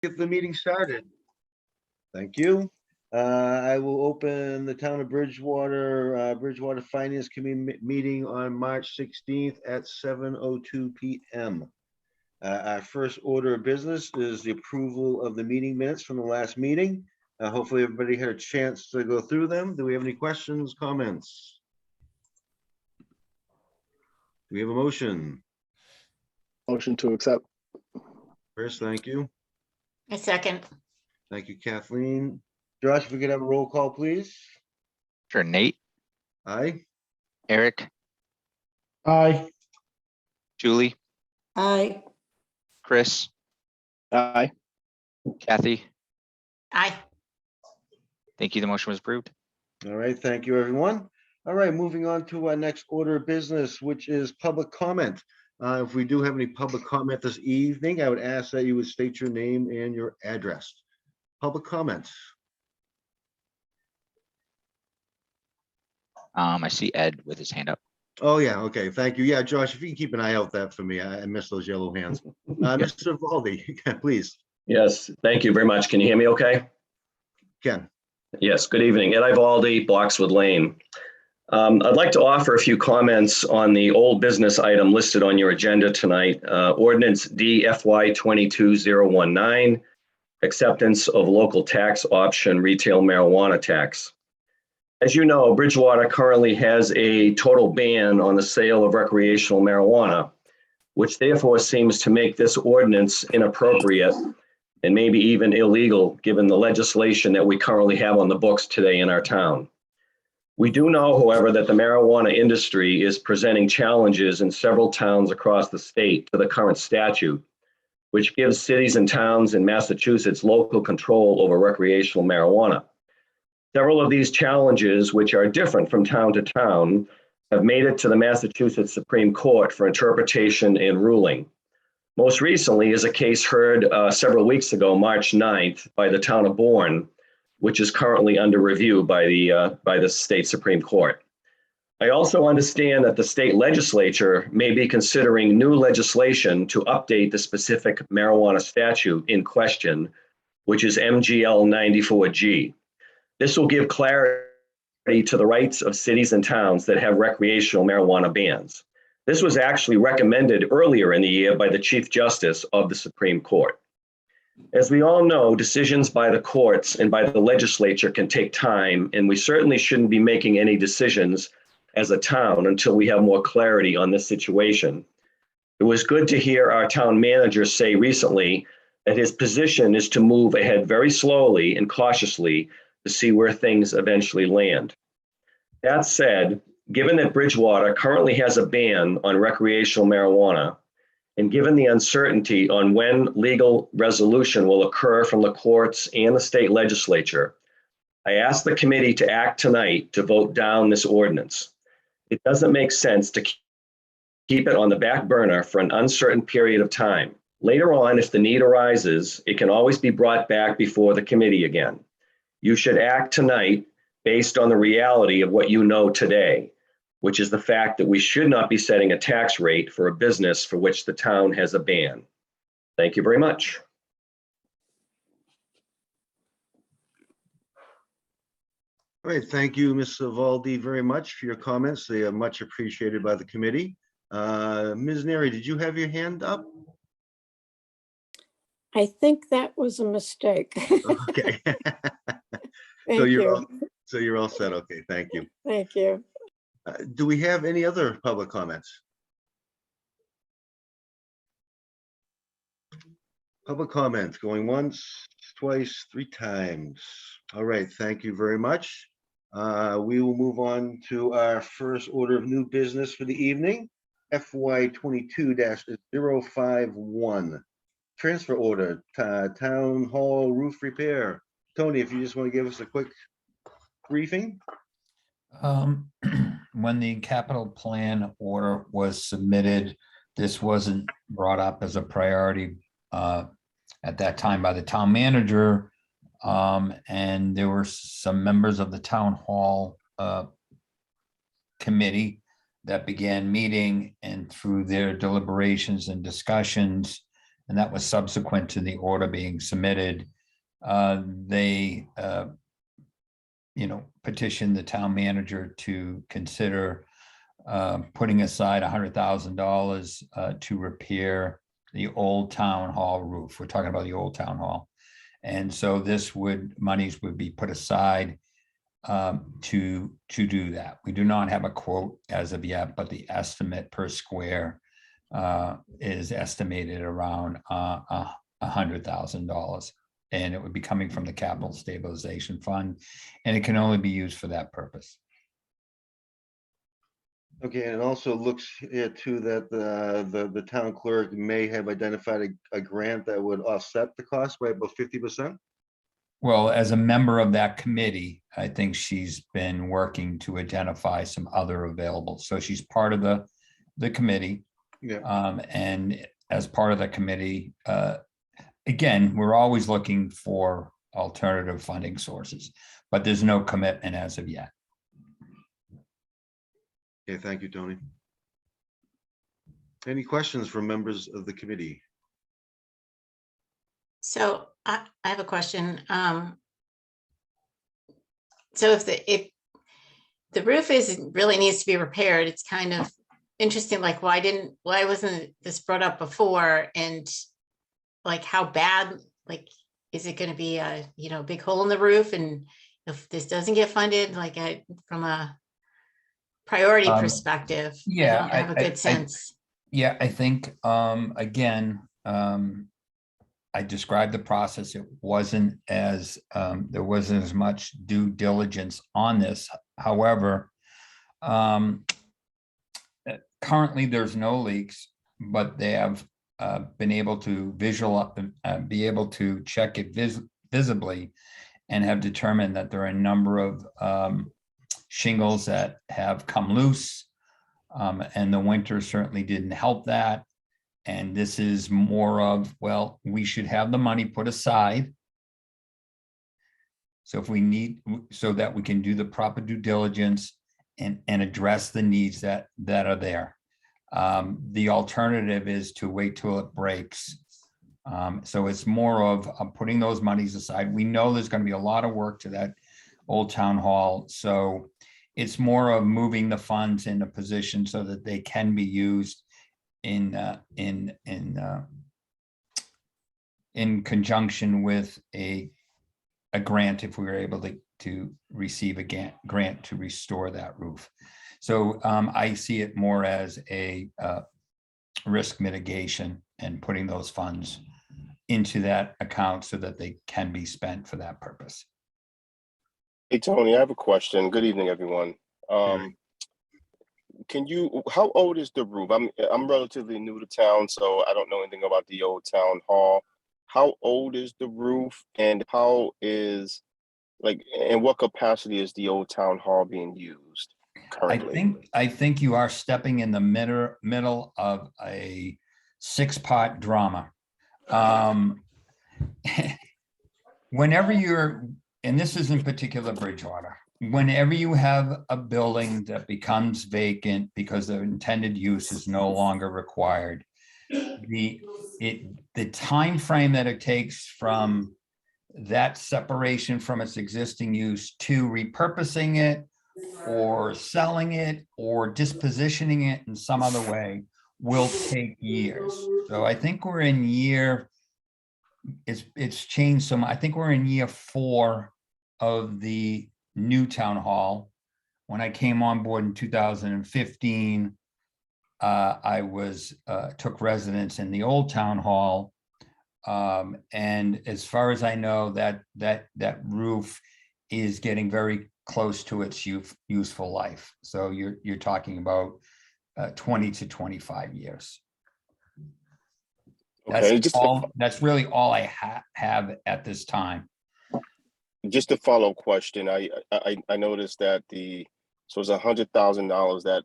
Get the meeting started. Thank you. I will open the Town of Bridgewater Finance Committee meeting on March 16th at 7:02 p.m. Our first order of business is the approval of the meeting minutes from the last meeting. Hopefully everybody had a chance to go through them. Do we have any questions, comments? Do we have a motion? Motion to accept. Chris, thank you. A second. Thank you, Kathleen. Josh, if we could have a roll call, please. Sure. Nate, Aye. Eric, Aye. Julie, Aye. Chris, Aye. Kathy. Aye. Thank you. The motion was approved. All right, thank you, everyone. All right, moving on to our next order of business, which is public comment. If we do have any public comment this evening, I would ask that you would state your name and your address. Public comments. I see Ed with his hand up. Oh, yeah, okay, thank you. Yeah, Josh, if you can keep an eye out that for me, I miss those yellow hands. Mr. Valdi, please. Yes, thank you very much. Can you hear me okay? Ken. Yes, good evening. Ed Ivaldi, Boxwood Lane. I'd like to offer a few comments on the old business item listed on your agenda tonight, Ordinance DFY 22019, acceptance of local tax option retail marijuana tax. As you know, Bridgewater currently has a total ban on the sale of recreational marijuana, which therefore seems to make this ordinance inappropriate and maybe even illegal, given the legislation that we currently have on the books today in our town. We do know, however, that the marijuana industry is presenting challenges in several towns across the state to the current statute, which gives cities and towns in Massachusetts local control over recreational marijuana. Several of these challenges, which are different from town to town, have made it to the Massachusetts Supreme Court for interpretation and ruling. Most recently is a case heard several weeks ago, March 9th, by the town of Bourne, which is currently under review by the state Supreme Court. I also understand that the state legislature may be considering new legislation to update the specific marijuana statute in question, which is MGL 94G. This will give clarity to the rights of cities and towns that have recreational marijuana bans. This was actually recommended earlier in the year by the Chief Justice of the Supreme Court. As we all know, decisions by the courts and by the legislature can take time, and we certainly shouldn't be making any decisions as a town until we have more clarity on this situation. It was good to hear our town manager say recently that his position is to move ahead very slowly and cautiously to see where things eventually land. That said, given that Bridgewater currently has a ban on recreational marijuana, and given the uncertainty on when legal resolution will occur from the courts and the state legislature, I ask the committee to act tonight to vote down this ordinance. It doesn't make sense to keep it on the back burner for an uncertain period of time. Later on, if the need arises, it can always be brought back before the committee again. You should act tonight based on the reality of what you know today, which is the fact that we should not be setting a tax rate for a business for which the town has a ban. Thank you very much. All right, thank you, Ms. Valdi, very much for your comments. They are much appreciated by the committee. Ms. Neri, did you have your hand up? I think that was a mistake. Okay. Thank you. So you're all set. Okay, thank you. Thank you. Do we have any other public comments? Public comments going once, twice, three times. All right, thank you very much. We will move on to our first order of new business for the evening, FY 22-051. Transfer order, town hall roof repair. Tony, if you just want to give us a quick briefing. When the capital plan order was submitted, this wasn't brought up as a priority at that time by the town manager. And there were some members of the town hall committee that began meeting, and through their deliberations and discussions, and that was subsequent to the order being submitted. They petitioned the town manager to consider putting aside $100,000 to repair the old town hall roof. We're talking about the old town hall. And so monies would be put aside to do that. We do not have a quote as of yet, but the estimate per square is estimated around $100,000. And it would be coming from the capital stabilization fund, and it can only be used for that purpose. Okay, and it also looks here too that the town clerk may have identified a grant that would offset the cost by about 50%. Well, as a member of that committee, I think she's been working to identify some other available. So she's part of the committee. Yeah. And as part of the committee, again, we're always looking for alternative funding sources, but there's no commitment as of yet. Okay, thank you, Tony. Any questions from members of the committee? So I have a question. So if the roof really needs to be repaired, it's kind of interesting, like why wasn't this brought up before? And like how bad, like, is it going to be a, big hole in the roof? And if this doesn't get funded, like from a priority perspective, yeah, I don't have a good sense. I think, again, I described the process. It wasn't as, there wasn't as much due diligence on this. However, currently there's no leaks, but they have been able to be able to check it visibly and have determined that there are a number of shingles that have come loose. And the winter certainly didn't help that. And this is more of, well, we should have the money put aside. So so that we can do the proper due diligence and address the needs that are there. The alternative is to wait till it breaks. So it's more of putting those monies aside. We know there's going to be a lot of work to that old town hall. So it's more of moving the funds in a position so that they can be used in conjunction with a grant, if we were able to receive a grant to restore that roof. So I see it more as a risk mitigation and putting those funds into that account so that they can be spent for that purpose. Hey, Tony, I have a question. Good evening, everyone. How old is the roof? I'm relatively new to town, so I don't know anything about the old town hall. How old is the roof, and in what capacity is the old town hall being used currently? I think you are stepping in the middle of a 6-part drama. Whenever and this is in particular Bridgewater, whenever you have a building that becomes vacant because the intended use is no longer required, the time frame that it takes from that separation from its existing use to repurposing it or selling it or dispositioning it in some other way will take years. So I think we're in it's changed some. I think we're in year 4 of the new town hall. When I came on board in 2015, I took residence in the old town hall. And as far as I know, that roof is getting very close to its useful life. So you're talking about 20 to 25 years. Okay, That's really all I have at this time. Just a follow-up question. I noticed that so it's $100,000 that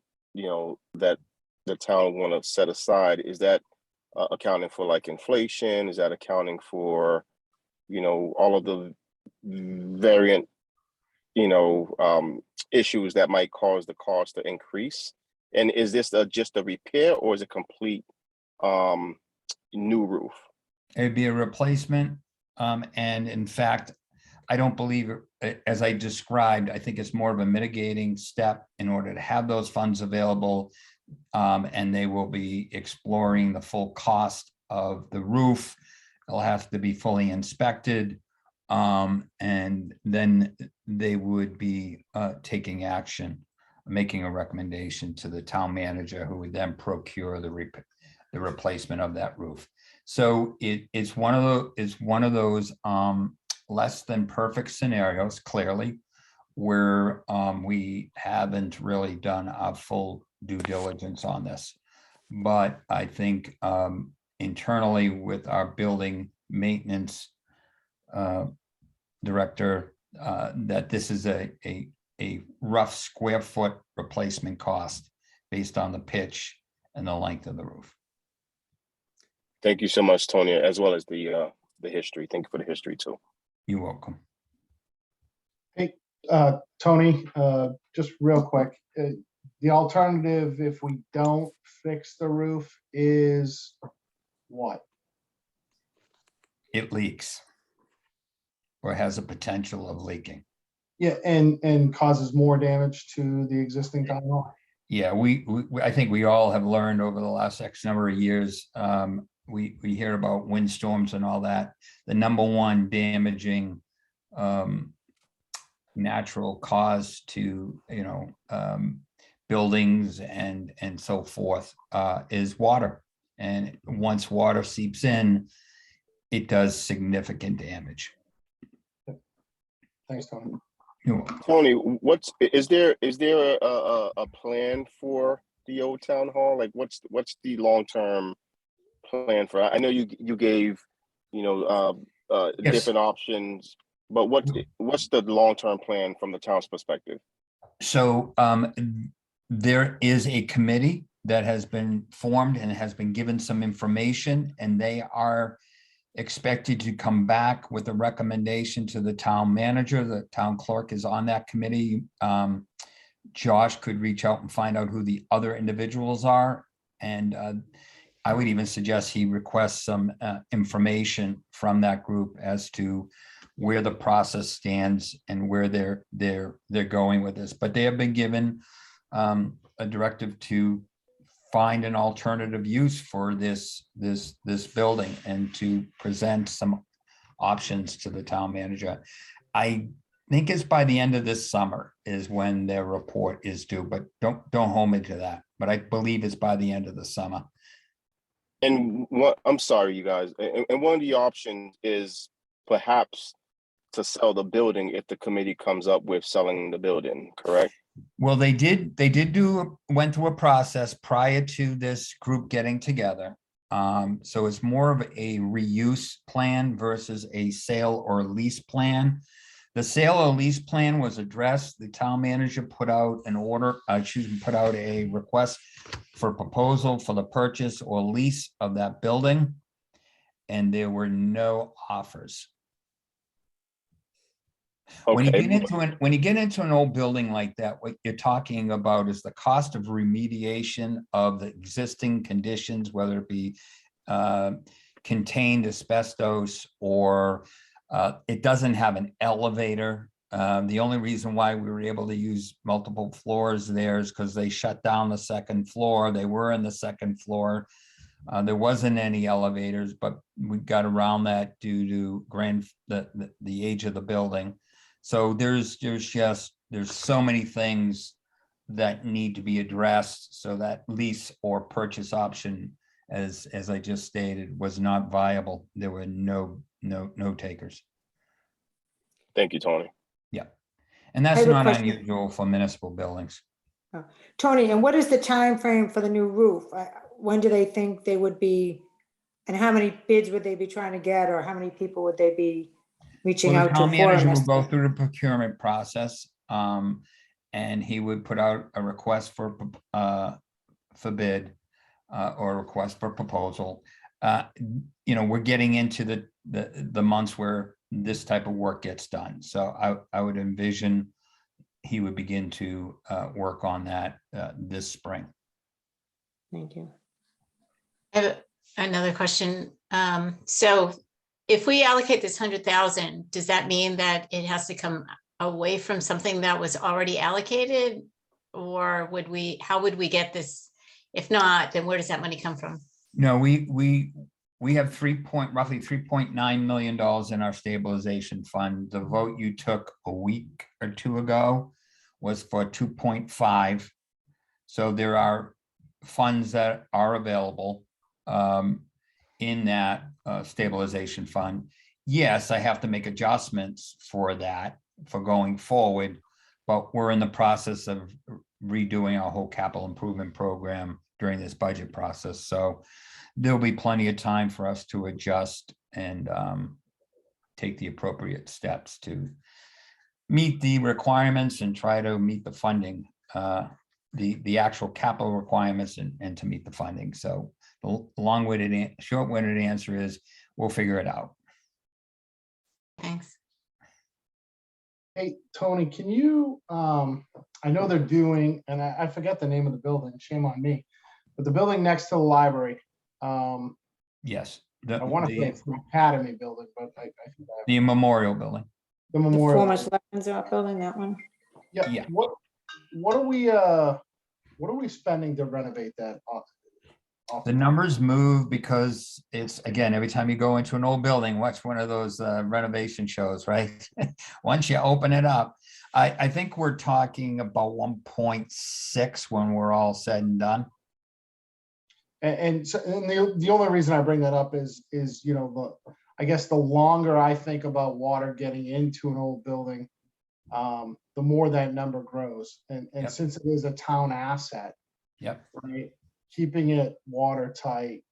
that the town want to set aside. Is that accounting for like inflation? Is that accounting for all of the variant issues that might cause the cost to increase? And is this just a repair, or is it complete new roof? It'd be a replacement. And in fact, I don't believe, as I described, I think it's more of a mitigating step in order to have those funds available. And they will be exploring the full cost of the roof. It'll have to be fully inspected. And then they would be taking action, making a recommendation to the town manager, who would then procure the replacement of that roof. So it's one of those less than perfect scenarios, clearly, where we haven't really done a full due diligence on this. But I think internally with our building maintenance director, that this is a rough square foot replacement cost based on the pitch and the length of the roof. Thank you so much, Tony, as well as the history. Thank you for the history too. You're welcome. Tony, just real quick, the alternative if we don't fix the roof is what? It leaks or has a potential of leaking. Yeah, and causes more damage to the existing town hall. Yeah, I think we all have learned over the last X number of years. We hear about windstorms and all that. The number one damaging natural cause to buildings and so forth is water. And once water seeps in, it does significant damage. Thanks, Tony. You're welcome. Tony, is there a plan for the old town hall? Like what's the long-term plan for? I know you gave Yes. different options, but what's the long-term plan from the town's perspective? So there is a committee that has been formed and has been given some information, and they are expected to come back with a recommendation to the town manager. The town clerk is on that committee. Josh could reach out and find out who the other individuals are. And I would even suggest he requests some information from that group as to where the process stands and where they're going with this. But they have been given a directive to find an alternative use for this building and to present some options to the town manager. I think it's by the end of this summer is when their report is due, but don't hold me to that. But I believe it's by the end of the summer. And I'm sorry, you guys. And one of the options is perhaps to sell the building if the committee comes up with selling the building, correct? Well, went through a process prior to this group getting together. So it's more of a reuse plan versus a sale or lease plan. The sale or lease plan was addressed. The town manager put out put out a request for proposal for the purchase or lease of that building, and there were no offers. When you get into an old building like that, what you're talking about is the cost of remediation of the existing conditions, whether it be contained asbestos or it doesn't have an elevator. The only reason why we were able to use multiple floors there is because they shut down the second floor. They were in the second floor. There wasn't any elevators, but we got around that due to the age of the building. So there's so many things that need to be addressed. So that lease or purchase option, as I just stated, was not viable. There were no takers. Thank you, Tony. Yeah, and that's have a not question. unusual for municipal buildings. Tony, and what is the time frame for the new roof? When do they think they would be, and how many bids would they be trying to get, or how many people would they be reaching Well, the out to town for manager an will go estimate? through the procurement process, and he would put out a request for bid or a request for proposal. We're getting into the months where this type of work gets done. So I would envision he would begin to work on that this spring. Thank you. I have another question. So if we allocate this 100,000, does that mean that it has to come away from something that was already allocated? Or how would we get this? If not, then where does that money come from? No, we have roughly $3.9 million in our stabilization fund. The vote you took a week or two ago was for 2.5. So there are funds that are available in that stabilization fund. Yes, I have to make adjustments for that for going forward, but we're in the process of redoing our whole capital improvement program during this budget process. So there'll be plenty of time for us to adjust and take the appropriate steps to meet the requirements and try to meet the funding, the actual capital requirements and to meet the funding. So the short-winded answer is we'll figure it out. Thanks. Hey, Tony, can you, I know they're doing, and I forget the name of the building, shame on me, but the building next to the library. Yes. I want to say it's the Academy building, but I think The Memorial Building. the The memorial. former Selectmen's building, that one. Yeah. Yeah. What are we spending to renovate that? The numbers move because it's, again, every time you go into an old building, watch one of those renovation shows, right? Once you open it up, I think we're talking about 1.6 when we're all said and done. And the only reason I bring that up is I guess the longer I think about water getting into an old building, the more that number grows. And Yep. since it is a town asset, Yep. right, keeping it watertight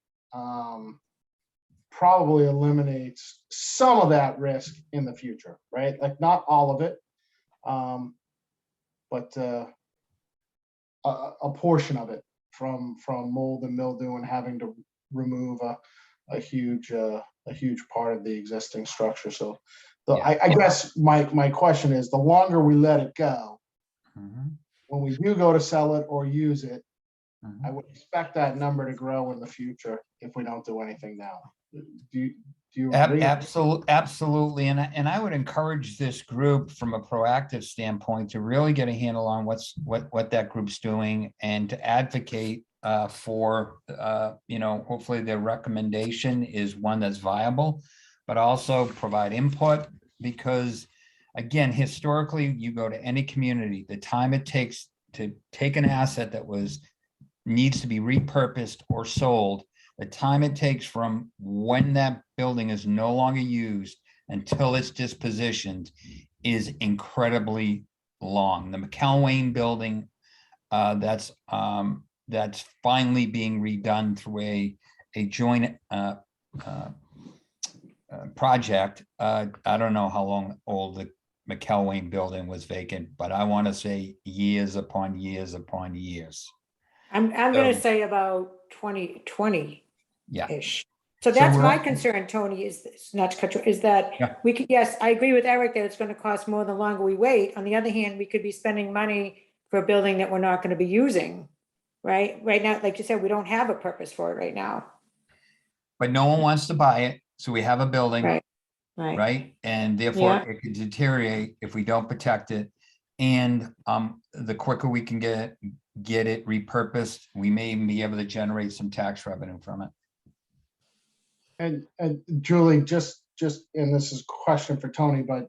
probably eliminates some of that risk in the future, right? Like not all of it, but a portion of it from mold and mildew and having to remove a huge part of the existing structure. So I guess my question is, the longer we let it go, when we do go to sell it or use it, I would expect that number to grow in the future if we don't do anything now. Do you agree? Absolutely. And I would encourage this group from a proactive standpoint to really get a handle on what that group's doing and to advocate for, hopefully their recommendation is one that's viable, but also provide input because, again, historically, you go to any community, the time it takes to take an asset that needs to be repurposed or sold, the time it takes from when that building is no longer used until it's dispositioned is incredibly long. The McElwain building, that's finally being redone through a joint project. I don't know how long old the McElwain building was vacant, but I want to say years upon years upon years. I'm gonna say about 2020-ish. Yeah. So that's we're my all- concern, Tony, not to cut you, is that Yeah. we could, yes, I agree with Eric that it's gonna cost more the longer we wait. On the other hand, we could be spending money for a building that we're not gonna be using, right? Right now, like you said, we don't have a purpose for it right now. But no one wants to buy it, so we have a building, Right. right? And therefore Yeah. it could deteriorate if we don't protect it. And the quicker we can get it repurposed, we may even be able to generate some tax revenue from it. And Julie, just, and this is a question for Tony, but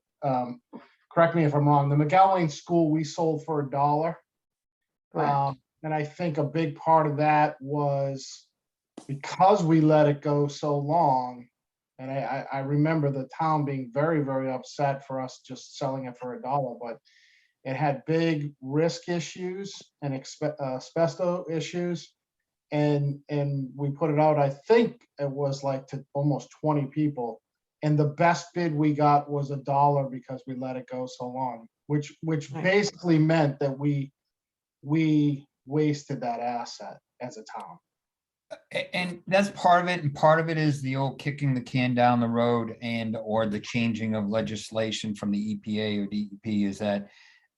correct me if I'm wrong, the McElwain School we sold for $1. Correct. And I think a big part of that was because we let it go so long. And I remember the town being very, very upset for us just selling it for $1, but it had big risk issues and asbestos issues. And we put it out, I think it was like to almost 20 people. And the best bid we got was $1 because we let it go so long, which basically meant that we wasted that asset as a town. And that's part of it. And part of it is the old kicking the can down the road or the changing of legislation from the EPA or DEP is that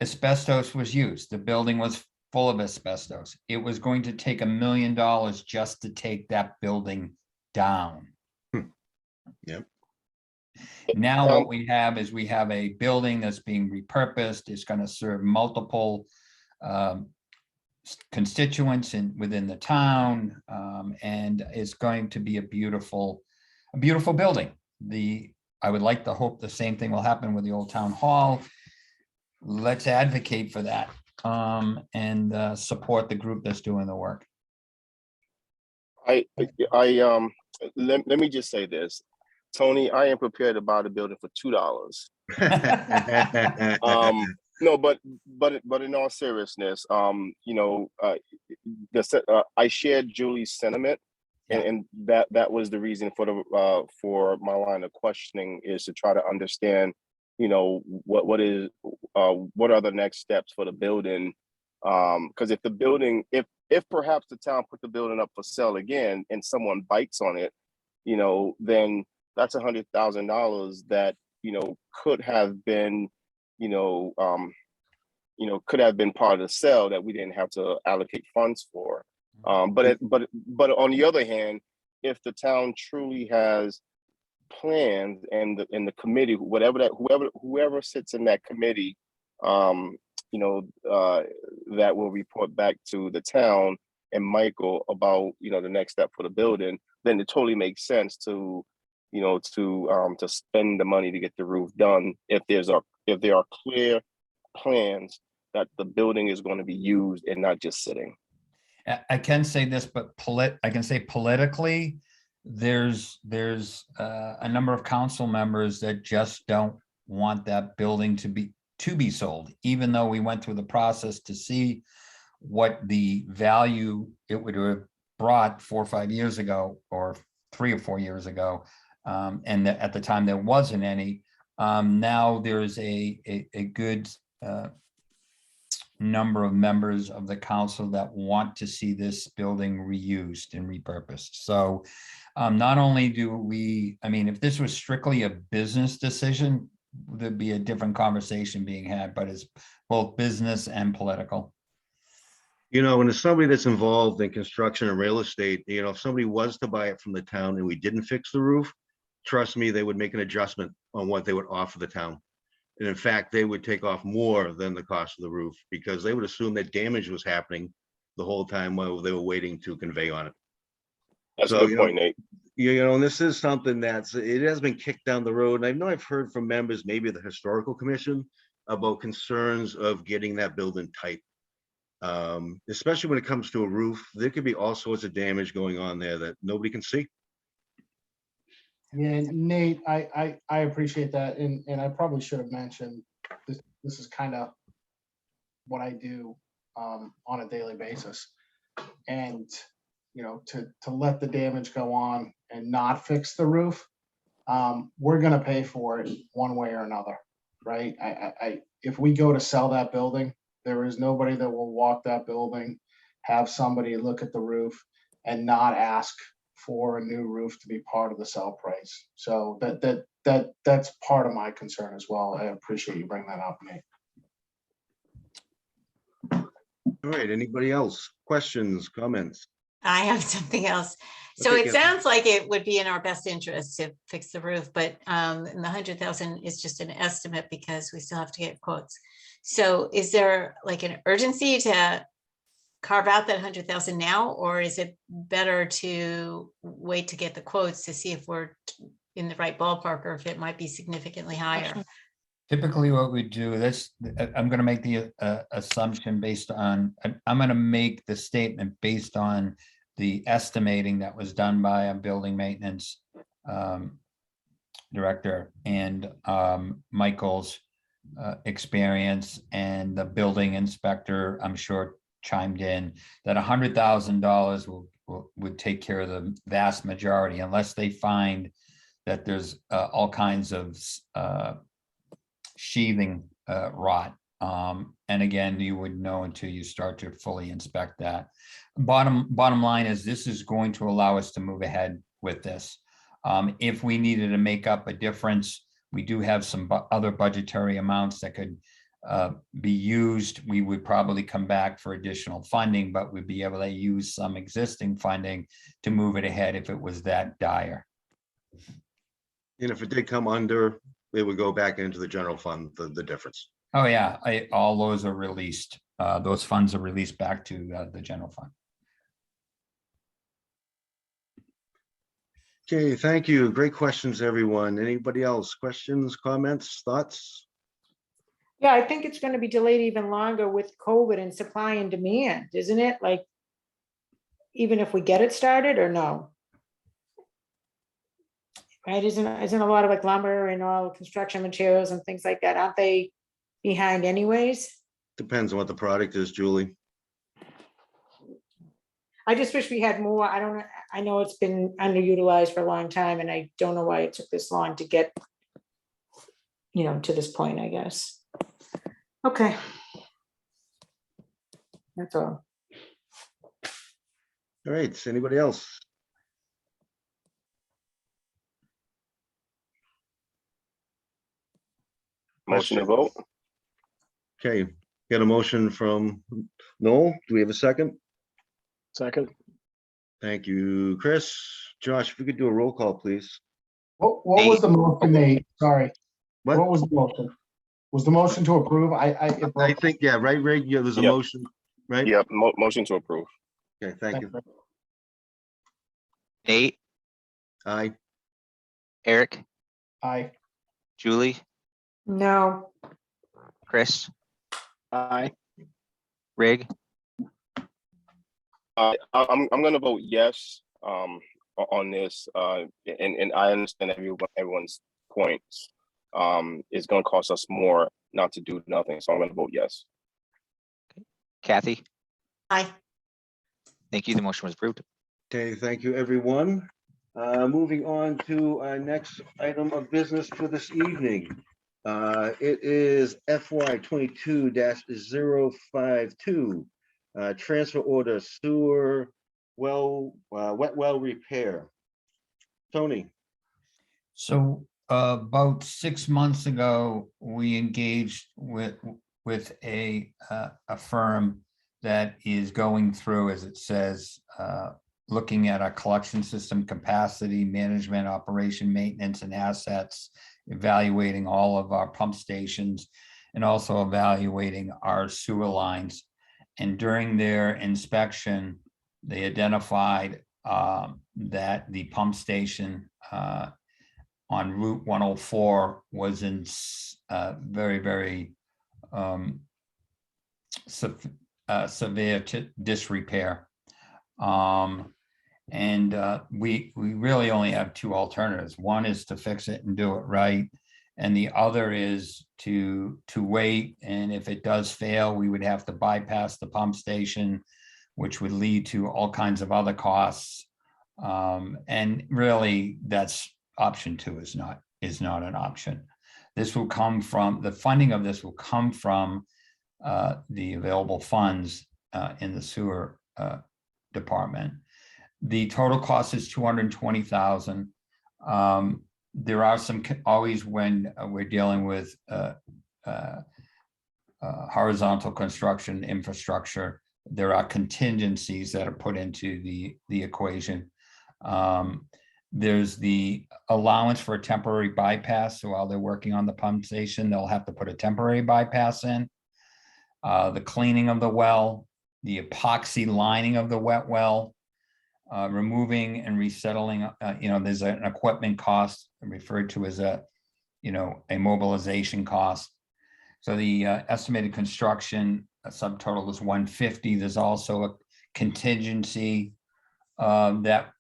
asbestos was used. The building was full of asbestos. It was going to take $1 million just to take that building down. Now what we have is we have a building that's being repurposed. It's going to serve multiple constituents within the town, and it's going to be a beautiful building. I would like to hope the same thing will happen with the old town hall. Let's advocate for that, and support the group that's doing the work. Let me just say this, Tony, I am prepared to buy the building for $2. No, but in all seriousness, I shared Julie's sentiment, and that was the reason for my line of questioning, is to try to understand, what are the next steps for the building, because if the building, if perhaps the town put the building up for sale again and someone bites on it, then that's $100,000 that could have been could have been part of the sale that we didn't have to allocate funds for. But on the other hand, if the town truly has plans, and the committee, whoever sits in that committee, that will report back to the town and Michael about the next step for the building, then it totally makes sense to spend the money to get the roof done if there are clear plans that the building is going to be used and not just sitting. I can say this, but I can say politically, there's a number of council members that just don't want that building to be sold, even though we went through the process to see what the value it would have brought 4 or 5 years ago, or 3 or 4 years ago. And at the time there wasn't any. Now there's a good number of members of the council that want to see this building reused and repurposed. So not only do we, if this was strictly a business decision, there'd be a different conversation being had, but it's both business and political. When there's somebody that's involved in construction and real estate, if somebody was to buy it from the town and we didn't fix the roof, trust me, they would make an adjustment on what they would offer the town. And in fact, they would take off more than the cost of the roof, because they would assume that damage was happening the whole time while they were waiting to convey on it. That's a good point, Nate. And this is something it has been kicked down the road. And I know I've heard from members, maybe of the historical commission, about concerns of getting that building tight. Especially when it comes to a roof, there could be all sorts of damage going on there that nobody can see. Yeah, Nate, I appreciate that, and I probably should have mentioned this is kind of what I do on a daily basis, and to let the damage go on and not fix the roof, we're gonna pay for it one way or another, right? If we go to sell that building, there is nobody that will walk that building, have somebody look at the roof, and not ask for a new roof to be part of the sell price. So that's part of my concern as well. I appreciate you bringing that up, Nate. All right, anybody else? Questions, comments? I have something else. So Okay, it Catherine. sounds like it would be in our best interest to fix the roof, but and the 100,000 is just an estimate because we still have to get quotes. So is there like an urgency to carve out that 100,000 now, or is it better to wait to get the quotes to see if we're in the right ballpark, or if it might be significantly higher? Typically what we do, I'm going to make the assumption based on, I'm going to make the statement based on the estimating that was done by a building maintenance director and Michael's experience, and the building inspector, I'm sure, chimed in that $100,000 would take care of the vast majority, unless they find that there's all kinds of sheathing rot. And again, you would know until you start to fully inspect that. Bottom line is, this is going to allow us to move ahead with this. If we needed to make up a difference, we do have some other budgetary amounts that could be used. We would probably come back for additional funding, but we'd be able to use some existing funding to move it ahead if it was that dire. And if it did come under, it would go back into the general fund, the difference. Oh, yeah, all those are released. Those funds are released back to the general fund. Okay, thank you. Great questions, everyone. Anybody else? Questions, comments, thoughts? Yeah, I think it's gonna be delayed even longer with COVID and supply and demand, isn't it? Like, even if we get it started or no? Right, isn't a lot of like lumber and all construction materials and things like that, aren't they behind anyways? Depends on what the product is, Julie. I just wish we had more. I don't know. I know it's been underutilized for a long time and I don't know why it took this long to get, to this point, I guess. Okay. That's all. All right, anybody else? Motion to vote? Okay, get a motion from Noel. Do we have a second? Second. Thank you, Chris. Josh, if we could do a roll call, please. What was the motion made? Sorry. What? What was the motion? Was the motion to approve? it I broke. think, yeah, right, yeah, there's a Yep. motion, right? Yep, motion to approve. Okay, thank you. Nate, Aye. Eric, Aye. Julie, No, Chris, Aye. Rig, I'm gonna vote yes, on this, and I understand everyone's points. It's gonna cost us more not to do nothing, so I'm gonna vote yes. Kathy. Aye. Thank you. The motion was approved. Okay, thank you, everyone. Moving on to our next item of business for this evening. It is FY 22-052. Transfer order sewer wet well repair. Tony. So about 6 months ago, we engaged with a firm that is going through, as it says, looking at our collection system capacity, management, operation, maintenance, and assets, evaluating all of our pump stations, and also evaluating our sewer lines. And during their inspection, they identified that the pump station on Route 104 was in very, very severe disrepair. We really only have two alternatives. One is to fix it and do it right. And the other is to wait. And if it does fail, we would have to bypass the pump station, which would lead to all kinds of other costs. And really, that's option two is not an option. This will come from, the funding of this will come from the available funds in the sewer department. The total cost is $220,000. There are some, always when we're dealing with horizontal construction infrastructure, there are contingencies that are put into the equation. There's the allowance for a temporary bypass. So while they're working on the pump station, they'll have to put a temporary bypass in. The cleaning of the well, the epoxy lining of the wet well, removing and resettling, there's an equipment cost referred to as a mobilization cost. So the estimated construction subtotal is $150. There's also a contingency that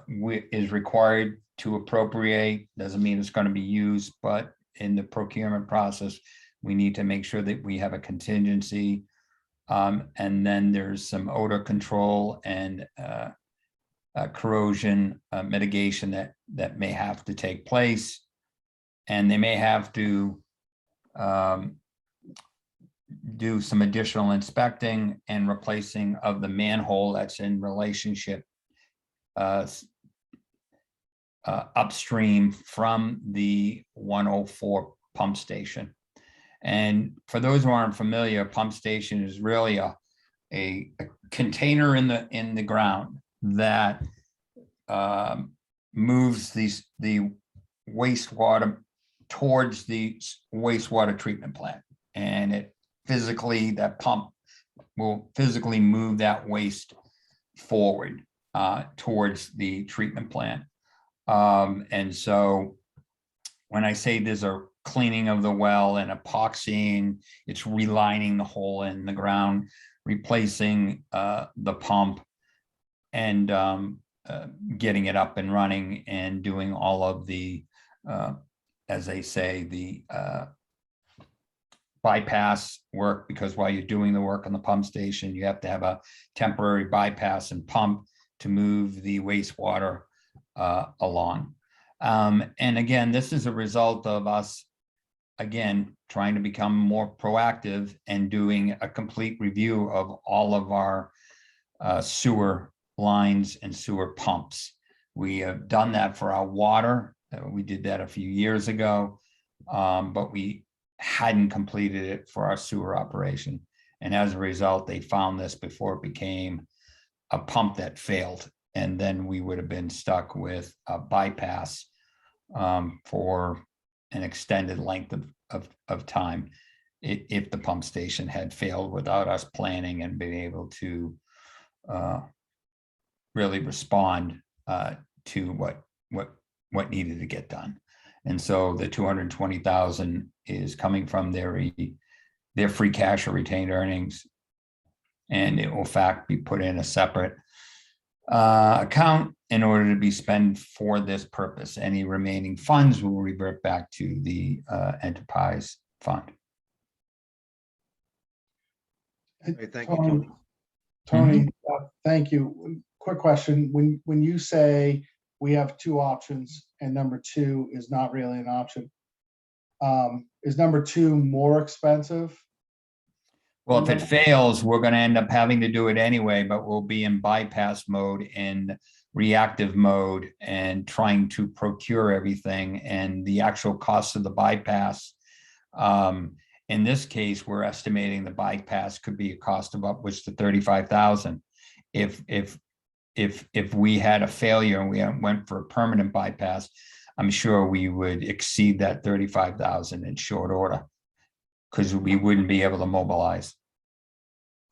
is required to appropriate. Doesn't mean it's going to be used, but in the procurement process, we need to make sure that we have a contingency. And then there's some odor control and corrosion mitigation that may have to take place. And they may have to do some additional inspecting and replacing of the manhole that's in relationship upstream from the 104 pump station. And for those who aren't familiar, pump station is really a container in the ground that moves the wastewater towards the wastewater treatment plant. And it physically, that pump will physically move that waste forward towards the treatment plant. And so when I say there's a cleaning of the well and epoxying, it's relining the hole in the ground, replacing the pump, and getting it up and running, and doing all of the, as they say, the bypass work, because while you're doing the work on the pump station, you have to have a temporary bypass and pump to move the wastewater along. And again, this is a result of us, again, trying to become more proactive and doing a complete review of all of our sewer lines and sewer pumps. We have done that for our water. We did that a few years ago, but we hadn't completed it for our sewer operation. And as a result, they found this before it became a pump that failed. And then we would have been stuck with a bypass for an extended length of time if the pump station had failed without us planning and being able to really respond to what needed to get done. And so the 220,000 is coming from their free cash or retained earnings. And it will in fact be put in a separate account in order to be spent for this purpose. Any remaining funds will revert back to the enterprise fund. Great, thank you, Tony. Tony, thank you. Quick question. When you say we have two options and number two is not really an option, is number two more expensive? Well, if it fails, we're going to end up having to do it anyway, but we'll be in bypass mode and reactive mode and trying to procure everything. And the actual cost of the bypass, in this case, we're estimating the bypass could be a cost of upwards to 35,000. If we had a failure and we went for a permanent bypass, I'm sure we would exceed that 35,000 in short order, because we wouldn't be able to mobilize.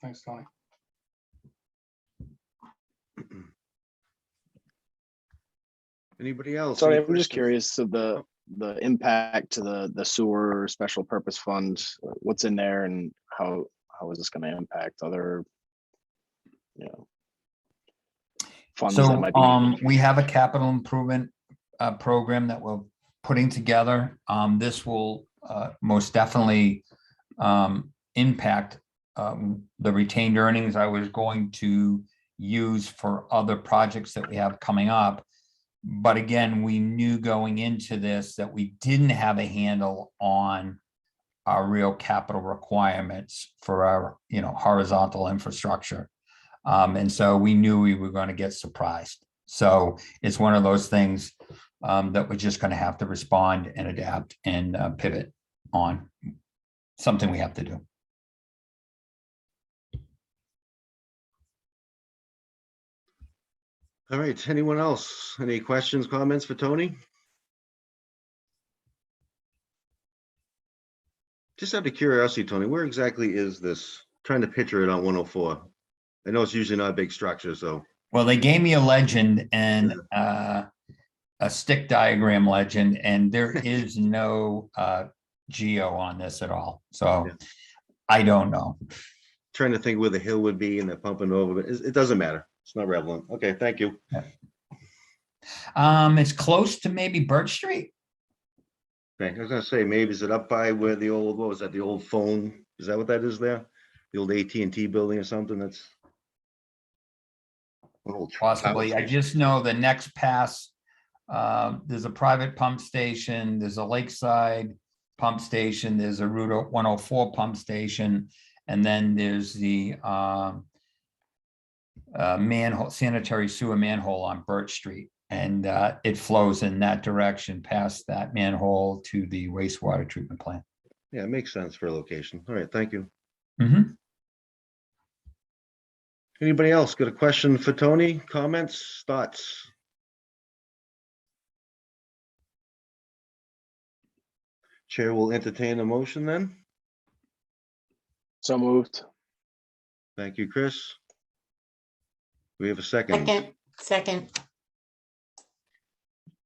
Thanks, Tony. Anybody else? Sorry, Any I'm just questions? curious of the impact to the sewer special purpose fund, what's in there and how is this going to impact other, funds that So might be. we have a capital improvement program that we're putting together. This will most definitely impact the retained earnings I was going to use for other projects that we have coming up. But again, we knew going into this that we didn't have a handle on our real capital requirements for our, horizontal infrastructure. And so we knew we were going to get surprised. So it's one of those things that we're just going to have to respond and adapt and pivot on. Something we have to do. All right, anyone else? Any questions, comments for Tony? Just out of curiosity, Tony, where exactly is this? Trying to picture it on 104. I know it's usually not a big structure, so. Well, they gave me a legend and a stick diagram legend, and there is no geo on this at all. So Yeah. I don't know. Trying to think where the hill would be and they're pumping over, but it doesn't matter. It's not relevant. Okay, thank you. It's close to maybe Birch Street. Okay, I was gonna say, maybe is it up by where the old, what was that, the old phone? Is that what that is there? The old AT&T building or something that's. An old power Possibly. I station. just know the next pass, there's a private pump station, there's a Lakeside pump station, there's a Route 104 pump station, and then there's the manhole, sanitary sewer manhole on Birch Street. And it flows in that direction past that manhole to the wastewater treatment plant. Yeah, it makes sense for a location. All right, thank you. Mhm. Anybody else got a question for Tony? Comments, thoughts? Chair will entertain a motion then. So moved. Thank you, Chris. We have a second. Second,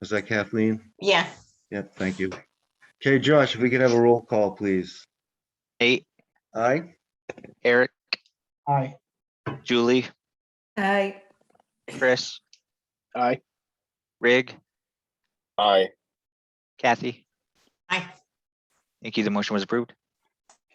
Is that Kathleen? yeah. Yep, thank you. Okay, Josh, if we could have a roll call, please. Nate, Aye? Eric, Aye. Julie, I, Chris, Aye. Rig, Aye. Kathy. Aye. Thank you. The motion was approved.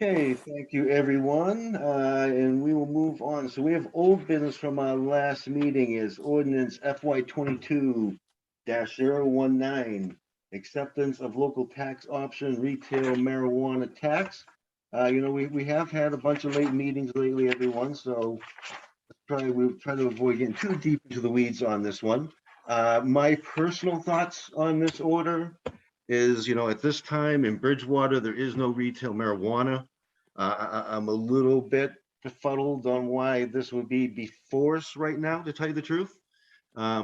Okay, thank you, everyone. And we will move on. So we have old business from our last meeting is ordinance FY 22-019, acceptance of local tax option retail marijuana tax. We have had a bunch of late meetings lately, everyone, so we'll try to avoid getting too deep into the weeds on this one. My personal thoughts on this order is, at this time in Bridgewater, there is no retail marijuana. I'm a little bit befuddled on why this would be before us right now, to tell you the truth.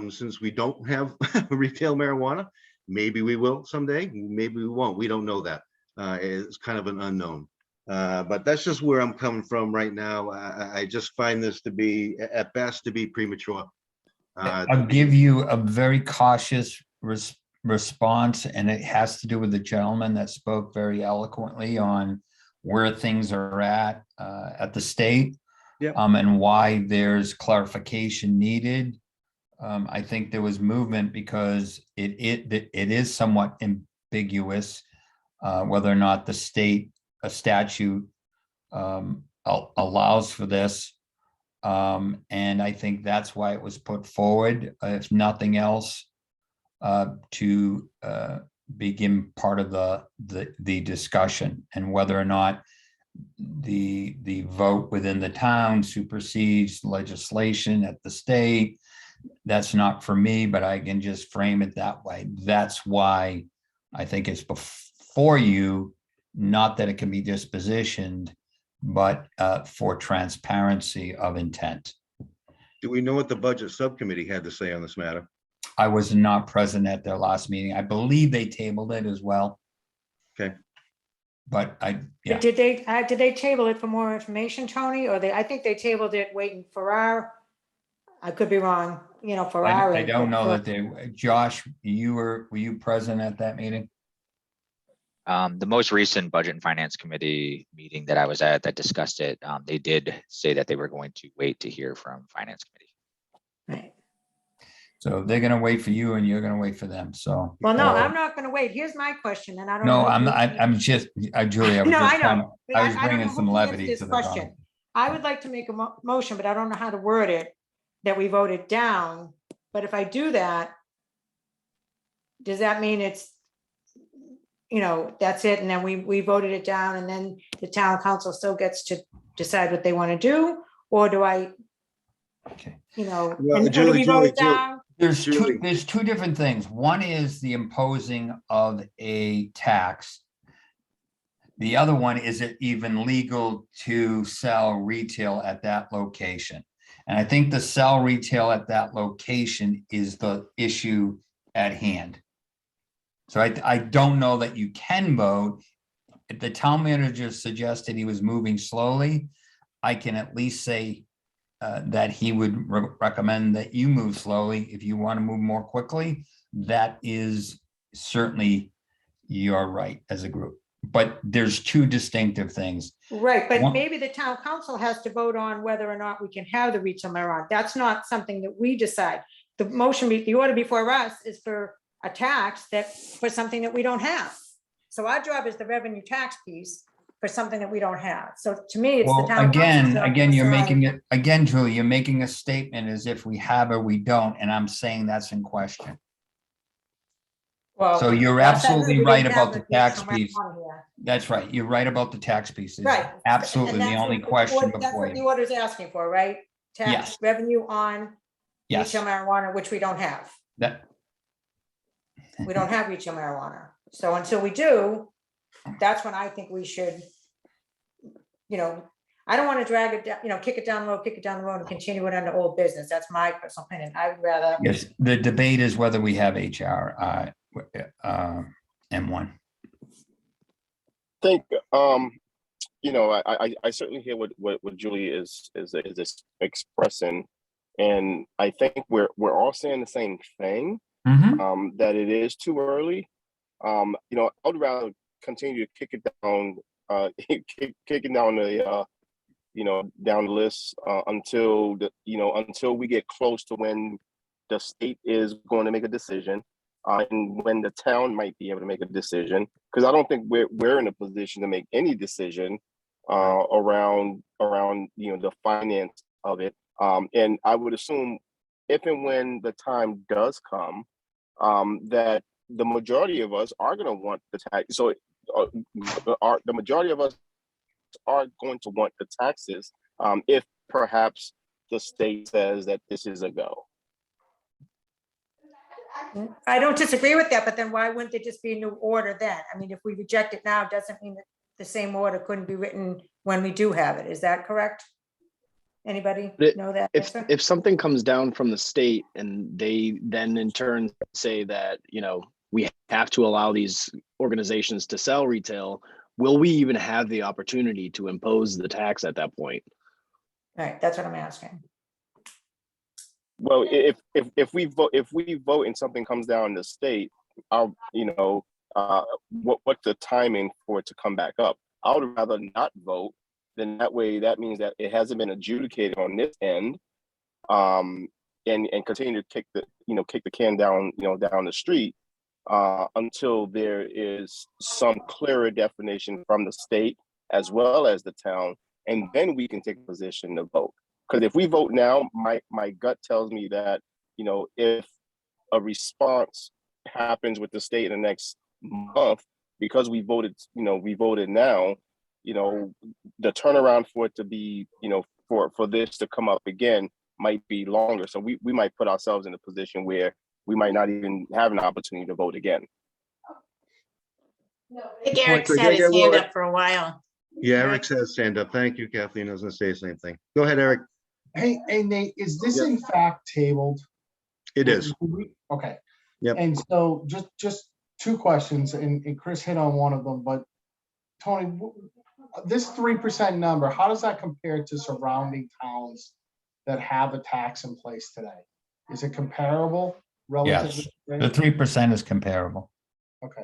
Since we don't have retail marijuana, maybe we will someday, maybe we won't. We don't know that. It's kind of an unknown. But that's just where I'm coming from right now. I just find this to be, at best, to be premature. I'll give you a very cautious response, and it has to do with the gentleman that spoke very eloquently on where things are at the state. Yep. And why there's clarification needed. I think there was movement because it is somewhat ambiguous whether or not the state statute allows for this. And I think that's why it was put forward, if nothing else, to begin part of the discussion, and whether or not the vote within the town supersedes legislation at the state. That's not for me, but I can just frame it that way. That's why I think it's before you, not that it can be dispositioned, but for transparency of intent. Do we know what the budget subcommittee had to say on this matter? I was not present at their last meeting. I believe they tabled it as well. Okay. But yeah. did they table it for more information, Tony, or I think they tabled it waiting for I could be wrong, for our. I don't know input. that Josh, were you present at that meeting? The most recent Budget and Finance Committee meeting that I was at that discussed it, they did say that they were going to wait to hear from Finance Committee. Right. So they're gonna wait for you and you're gonna wait for them, so. Well, no, or- I'm not gonna wait. Here's my question, and I don't. No, know if you- I'm just, Julie, I was No, I just trying to, know. but I was don't know bringing who some can answer levity this to the question. comment. I would like to make a motion, but I don't know how to word it, that we voted down. But if I do that, does that mean it's, that's it, and then we voted it down, and then the town council still gets to decide what they want to do? Or do I, Okay. Well, and do Julie, we vote it Julie, down? Julie. There's two different things. One is the imposing of a tax. The other one, is it even legal to sell retail at that location? And I think the sell retail at that location is the issue at hand. So I don't know that you can vote. If the town manager suggested he was moving slowly, I can at least say that he would recommend that you move slowly. If you want to move more quickly, that is certainly your right as a group. But there's two distinctive things. Right, but One- maybe the town council has to vote on whether or not we can have the retail marijuana. That's not something that we decide. The motion, the order before us is for a tax for something that we don't have. So our job is the revenue tax piece for something that we don't have. So to me, it's the Well, town. council's job to again, you're decide. making it, again, Julie, you're making a statement as if we have or we don't, and I'm saying that's in question. Well, So you're last I heard, absolutely we right didn't have about the retail tax piece. marijuana here. That's right. You're right about the tax piece. It's Right. absolutely And the that's only what question That's before what the you. order's asking for, right? Tax Yes. revenue on Yes, retail marijuana, which we don't have. that, We don't have retail marijuana. So until we do, that's when I think we should, I don't want to drag it down, kick it down the road and continue it under old business. That's my personal opinion. I would rather, yes, the debate is whether we have HR, M1. think, you know, I certainly hear what Julie is expressing, and I think we're all saying the same thing. That it is too early. You know, I would rather continue to kick it down, kicking down the, you know, down the list until until we get close to when the state is going to make a decision, and when the town might be able to make a decision. Because I don't think we're in a position to make any decision around the finance of it. And I would assume if and when the time does come, that the majority of us are going to want the tax. So the majority of us are going to want the taxes if perhaps the state says that this is a go. I don't disagree with that, but then why wouldn't there just be a new order then? I mean, if we reject it now, doesn't mean that the same order couldn't be written when we do have it. Is that correct? Anybody know that? If something comes down from the state and they then in turn say that, you know, we have to allow these organizations to sell retail, will we even have the opportunity to impose the tax at that point? All right, that's what I'm asking. Well, if we vote and something comes down in the state, you know, what's the timing for it to come back up? I would rather not vote. Then that way, that means that it hasn't been adjudicated on this end, and continue to kick the can down, down the street, until there is some clearer definition from the state as well as the town, and then we can take a position to vote. Because if we vote now, my gut tells me that, if a response happens with the state in the next month, because we voted now, the turnaround for it to be, for this to come up again might be longer. So we might put ourselves in a position where we might not even have an opportunity to vote again. I think Eric's had his hand up for a while. Yeah, Eric says stand up. Thank you, Kathleen. I was gonna say the same thing. Go ahead, Eric. Hey, Nate, is this in fact tabled? It is. Okay. Yep. And so just two questions, and Chris hit on one of them, but Tony, this 3% number, how does that compare to surrounding towns that have a tax in place today? Is it comparable relatively? Yes, the 3% is comparable. Okay.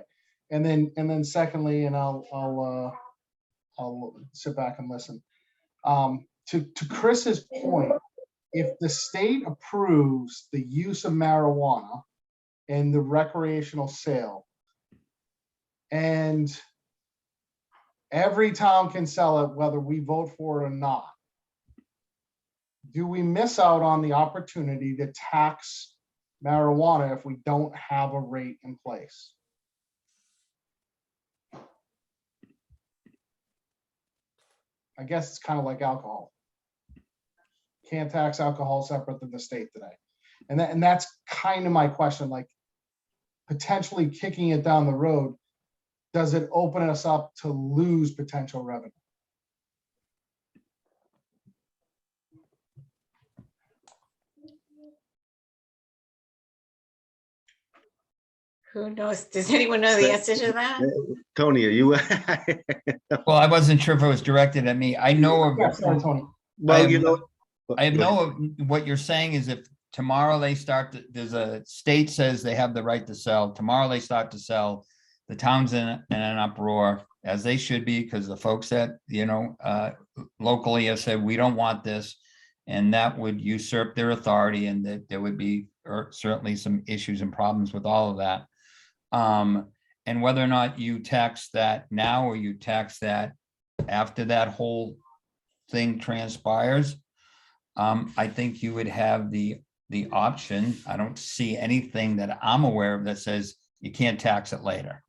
And then secondly, and I'll sit back and listen. To Chris's point, if the state approves the use of marijuana and the recreational sale, and every town can sell it whether we vote for it or not, do we miss out on the opportunity to tax marijuana if we don't have a rate in place? I guess it's kind of like alcohol. Can't tax alcohol separate than the state today. And that's kind of my question, like potentially kicking it down the road, does it open us up to lose potential revenue? Who knows? Does anyone know the answer to that? Tony, are you? Well, I wasn't sure if it was directed at me. I know of. Yeah, sorry, Tony. Well, I know of what you're saying is if tomorrow they start, there's a state says they have the right to sell. Tomorrow they start to sell. The town's in an uproar, as they should be, because the folks that, locally have said, we don't want this. And that would usurp their authority, and that there would be certainly some issues and problems with all of that. And whether or not you tax that now or you tax that after that whole thing transpires, I think you would have the option. I don't see anything that I'm aware of that says you can't tax it later.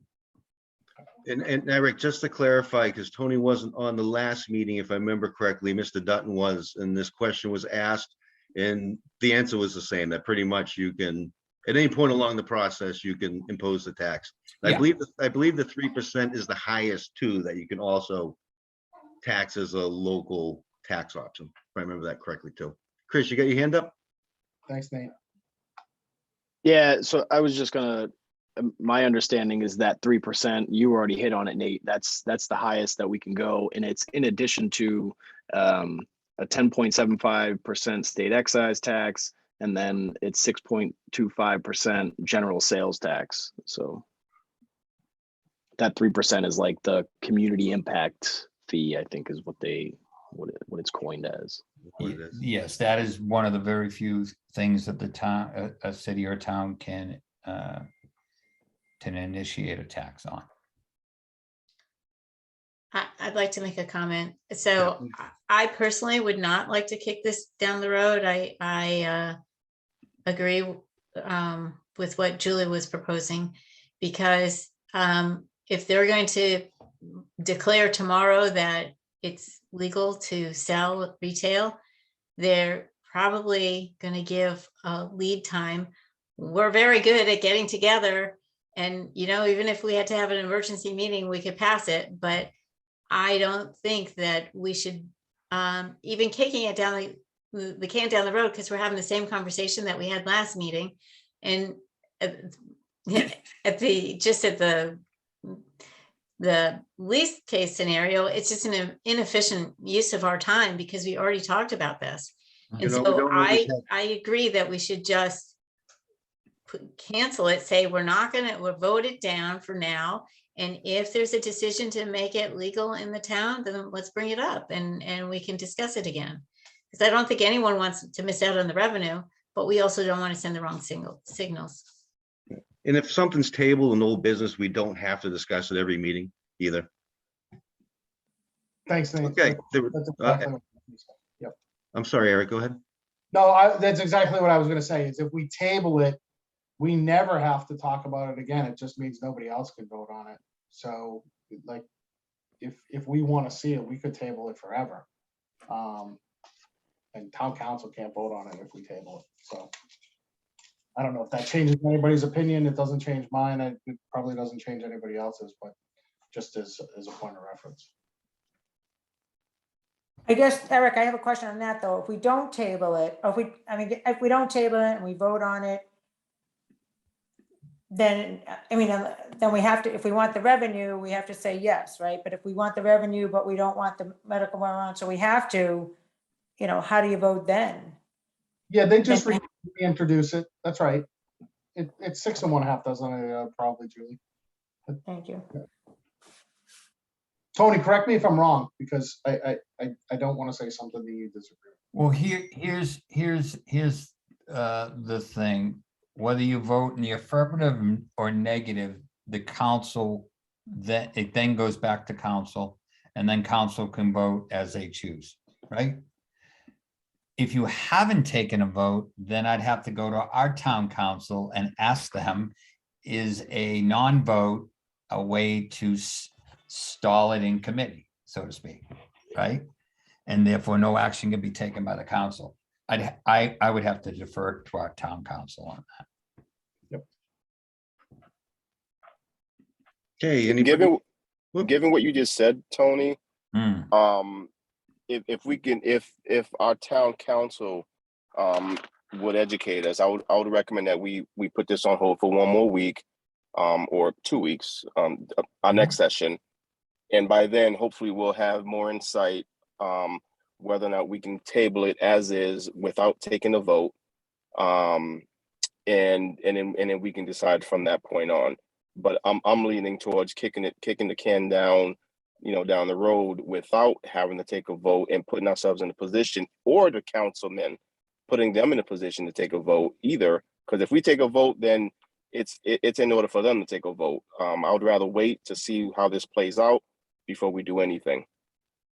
And Eric, just to clarify, because Tony wasn't on the last meeting, if I remember correctly, Mr. Dutton was, and this question was asked, and the answer was the same, that pretty much you can, at any point along the process, you can impose the tax. Yeah. I believe the 3% is the highest too, that you can also tax as a local tax option, if I remember that correctly too. Chris, you got your hand up? Thanks, Nate. Yeah, so I was just gonna my understanding is that 3%, you already hit on it, Nate. That's the highest that we can go. And it's in addition to a 10.75% state excise tax, and then it's 6.25% general sales tax. So that 3% is like the community impact fee, I think is what it's coined as. What it is. Yes, that is one of the very few things that the town, a city or town can initiate a tax on. I'd like to make a comment. So I personally would not like to kick this down the road. I agree with what Julie was proposing, because if they're going to declare tomorrow that it's legal to sell retail, they're probably going to give a lead time. We're very good at getting together, and even if we had to have an emergency meeting, we could pass it. But I don't think that we should even kicking it down the can down the road, because we're having the same conversation that we had last meeting. And at the least case scenario, it's just an inefficient use of our time, because we already talked about this. And We so don't always I agree that we should just cancel it, say we'll vote it down for now. And if there's a decision to make it legal in the town, then let's bring it up and we can discuss it again. Because I don't think anyone wants to miss out on the revenue, but we also don't want to send the wrong signals. And if something's tabled in old business, we don't have to discuss it every meeting either. Thanks, Nate. Okay. That's exactly what I said. Yep. I'm sorry, Eric, go ahead. No, that's exactly what I was gonna say, is if we table it, we never have to talk about it again. It just means nobody else can vote on it. So like, if we want to see it, we could table it forever. And town council can't vote on it if we table it. So I don't know if that changes anybody's opinion. It doesn't change mine. It probably doesn't change anybody else's, but just as a point of reference. I guess, Eric, I have a question on that, though. If we don't table it, or if we don't table it and we vote on it, then we have to, if we want the revenue, we have to say yes, right? But if we want the revenue, but we don't want the medical marijuana, so we have to, how do you vote then? Yeah, they just reintroduce it. That's right. It's 6 1/2 dozen, probably, Julie. Thank you. Tony, correct me if I'm wrong, because I don't want to say something that you disagree with. Well, here's the thing. Whether you vote in the affirmative or negative, the council, that it then goes back to council, and then council can vote as they choose, right? If you haven't taken a vote, then I'd have to go to our town council and ask them, is a non-vote a way to stall it in committee, so to speak, right? And therefore no action can be taken by the council. I would have to defer to our town council on that. Yep. Okay, anybody? Given what you just said, Tony, if our town council would educate us, I would recommend that we put this on hold for 1 more week, or 2 weeks, our next session. And by then, hopefully we'll have more insight, whether or not we can table it as is without taking a vote. And then we can decide from that point on. But I'm leaning towards kicking the can down, down the road without having to take a vote and putting ourselves in a position, or the councilmen putting them in a position to take a vote either. Because if we take a vote, then it's in order for them to take a vote. I would rather wait to see how this plays out before we do anything.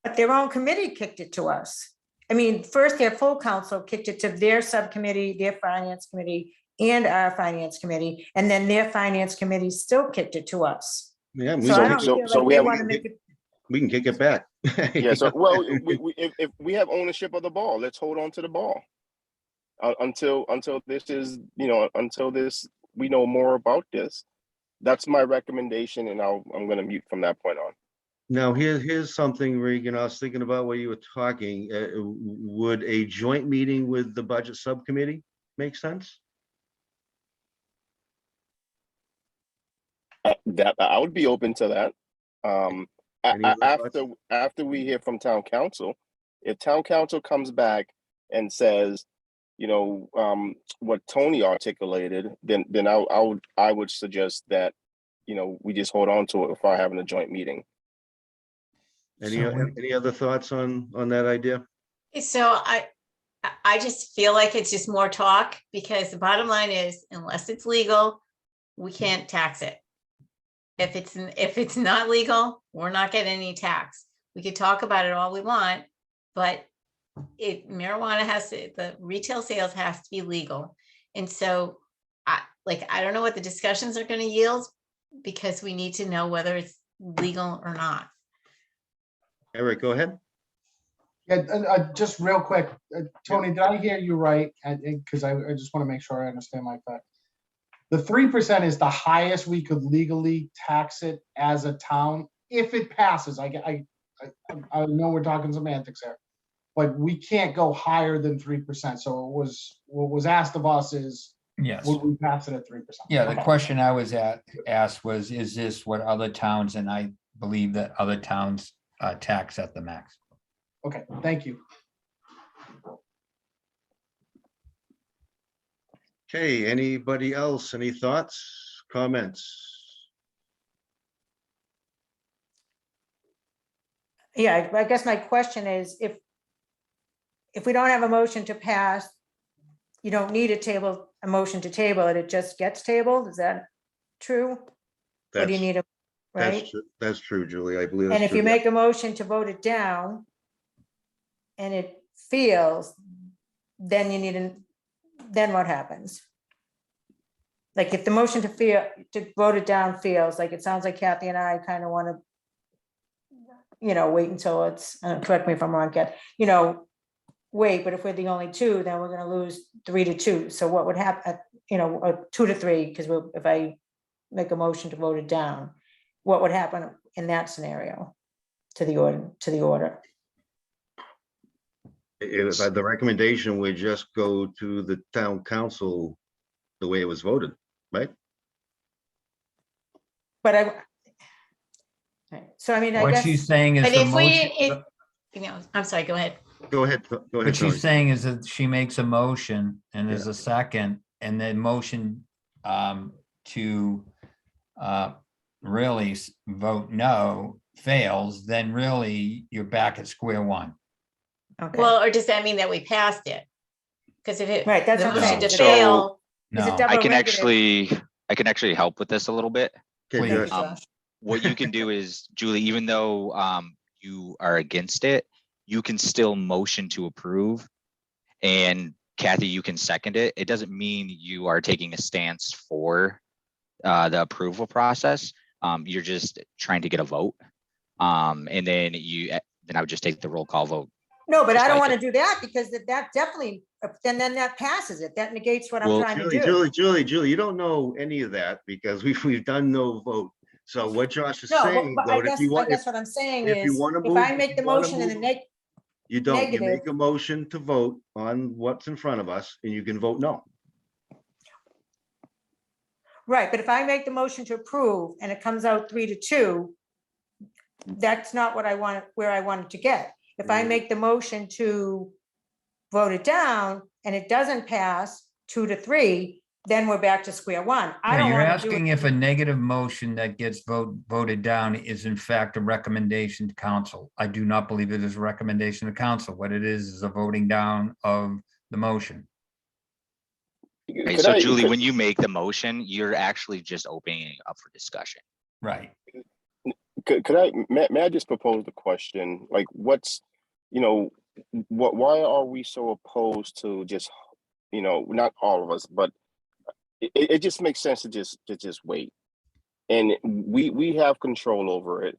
But their own committee kicked it to us. First their full council kicked it to their subcommittee, their finance committee, and our finance committee, and then their finance committee still kicked it to us. Yeah, So I don't feel like they want to make it. we can kick it back. Yeah. So if we have ownership of the ball, let's hold on to the ball until this is until we know more about this. That's my recommendation, and I'm going to mute from that point on. Now, here's something, Regan, I was thinking about while you were talking. Would a joint meeting with the budget subcommittee make sense? That I would be open to that. Any other thoughts? After we hear from town council, if town council comes back and says, what Tony articulated, then I would suggest that, we just hold on to it before having a joint meeting. Any other thoughts on that idea? So I just feel like it's just more talk, because the bottom line is, unless it's legal, we can't tax it. If it's not legal, we're not getting any tax. We could talk about it all we want, but marijuana the retail sales has to be legal. And so I don't know what the discussions are going to yield, because we need to know whether it's legal or not. Eric, go ahead. Yeah, just real quick, Tony, did I hear you right? Because I just want to make sure I understand my fact. The 3% is the highest we could legally tax it as a town if it passes. I know we're talking semantics here, but we can't go higher than 3%. So what was asked of us is, Yes. would we pass it at 3%? Yeah, the Okay. question I was asked was, is this what other towns, and I believe that other towns tax at the max. Okay, thank you. Okay, anybody else? Any thoughts, comments? Yeah, I guess my question is, if we don't have a motion to pass, you don't need a motion to table it, it just gets tabled, is that true? Or do you need right? That's true, Julie, I believe And that's if you true. make a motion to vote it down and it fails, then you need then what happens? Like if the motion to vote it down fails, like it sounds like Kathy and I kind of want to, wait until it's, correct me if I'm wrong, Kat, wait, but if we're the only two, then we're gonna lose 3-2. So what would happen, 2-3, because if I make a motion to vote it down, what would happen in that scenario to the order? If the recommendation would just go to the town council the way it was voted, right? But so I mean, I What guess. she's saying is But the if motion, I'm sorry, go ahead. Go ahead, what Tony. she's saying is that she makes a motion and there's Yeah. a second, and then motion to really vote no fails, then really you're back at square one. Okay. Well, or does that mean that we passed it? Because if Right, that's the what I'm motion saying. to So- fail, Is it No, double I can negative? actually help with this a little bit. Okay, Please. good. Josh. What you can do is, Julie, even though you are against it, you can still motion to approve. And Kathy, you can second it. It doesn't mean you are taking a stance for the approval process. You're just trying to get a vote. And then I would just take the roll call vote. No, but Just I don't like want to do that, because that definitely, then that passes it. That negates what I'm Well, trying to do. Julie, you don't know any of that because we've done no vote. So what Josh is No, saying, but though, I guess what I'm saying if you is, wanna if move- I if make you the wanna motion and the move- you don't, you negative. make a motion to vote on what's in front of us and you can vote no. Right, but if I make the motion to approve and it comes out 3-2, that's not what I want, where I wanted to get. If I make the motion to vote it down and it doesn't pass 2-3, then we're back to square one. I Yeah, don't you're want to do asking it. if a negative motion that gets voted down is in fact a recommendation to council. I do not believe it is a recommendation to council. What it is a voting down of the motion. Right? Could So I- Julie, could- when you make the motion, you're actually just opening it up for discussion. Right. May I just propose the question? Like, why are we so opposed to just, not all of us, but it just makes sense to just wait. And we have control over it.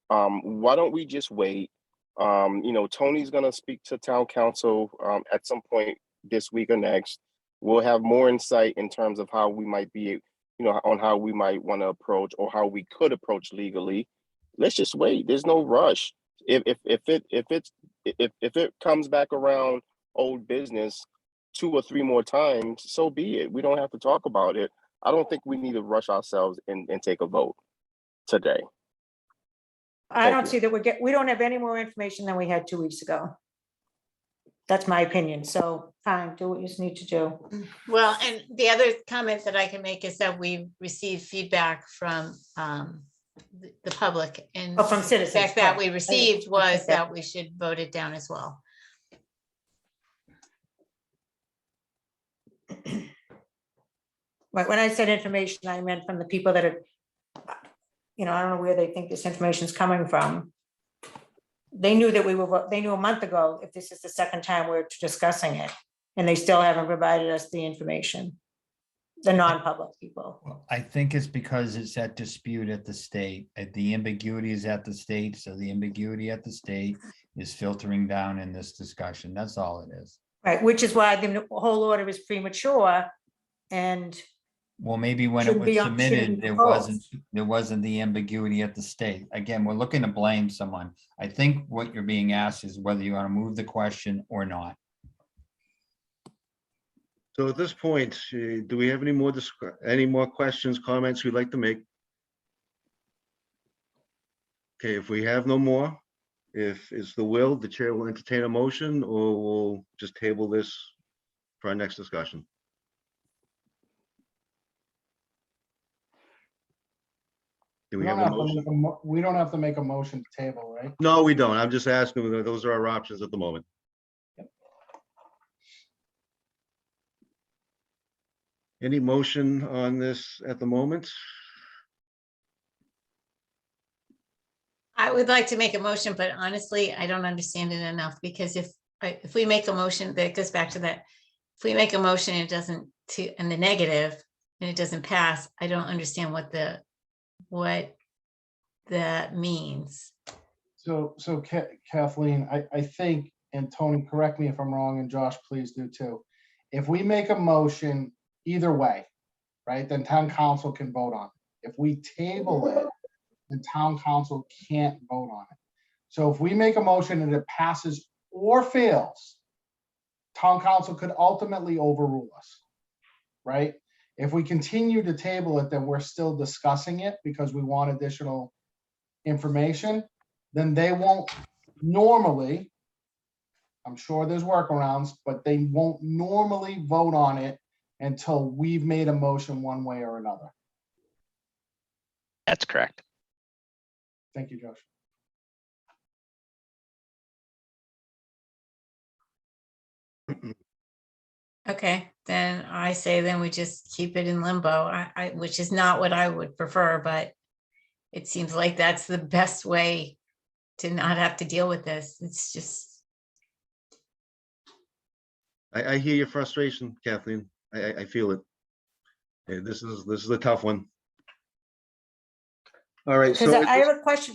Why don't we just wait? Tony's gonna speak to town council at some point this week or next. We'll have more insight in terms of how we might be, on how we might want to approach or how we could approach legally. Let's just wait. There's no rush. If it comes back around old business 2 or 3 more times, so be it. We don't have to talk about it. I don't think we need to rush ourselves and take a vote today. I Thank don't you. see that we don't have any more information than we had 2 weeks ago. That's my opinion. So fine, do what you need to do. Well, and the other comment that I can make is that we received feedback from the public, and Oh, from the citizens, fact that we right. received I was get that. that we should vote it down as well. Right, when I said information, I meant from the people that are, I don't know where they think this information is coming from. They knew that they knew a month ago if this is the second time we're discussing it, and they still haven't provided us the information. The non-public people. Well, I think it's because it's at dispute at the state. The ambiguity is at the state, so the ambiguity at the state is filtering down in this discussion. That's all it is. Right, which is why the whole order is premature, and Well, maybe when it Shouldn't was be on- shouldn't submitted, be there wasn't the ambiguity at the state. Again, we're looking to blame someone. I think what you're being asked is whether you want to move the question or not. So at this point, do we have any more questions, comments we'd like to make? Okay, if we have no more, if it's the will, the chair will entertain a motion, or we'll just table this for our next discussion. Do we have a motion? We don't have to make a motion to table, right? No, we don't. I'm just asking, those are our options at the moment. Any motion on this at the moment? I would like to make a motion, but honestly, I don't understand it enough, because if we make a motion, that goes back to that. If we make a motion, and it doesn't in the negative, and it doesn't pass, I don't understand what that means. So Kathleen, I think, and Tony, correct me if I'm wrong, and Josh, please do too. If we make a motion either way, right, then town council can vote on it. If we table it, the town council can't vote on it. So if we make a motion and it passes or fails, town council could ultimately overrule us, right? If we continue to table it, then we're still discussing it because we want additional information, then they won't normally, I'm sure there's workarounds, but they won't normally vote on it until we've made a motion one way or another. That's correct. Thank you, Josh. Okay, then I say then we just keep it in limbo, which is not what I would prefer, but it seems like that's the best way to not have to deal with this. It's just, I hear your frustration, Kathleen. I feel it. Yeah, this is a tough one. All right, because so I have a question,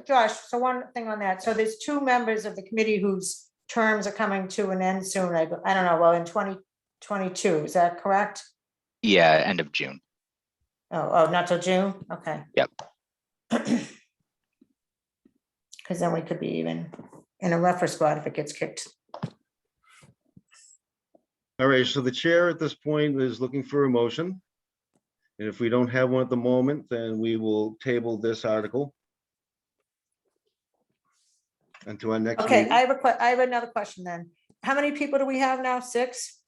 Josh, so one thing on that. So there's 2 members of the committee whose terms are coming to an end soon. I don't know, well, in 2022, is that correct? Yeah, end of June. Oh, not till June? Okay. Yep. Because then we could be even in a rougher spot if it gets kicked. all right, so the chair at this point is looking for a motion. And if we don't have one at the moment, then we will table this article until our next Okay, meeting. I have another question then. How many people do we have now? 6?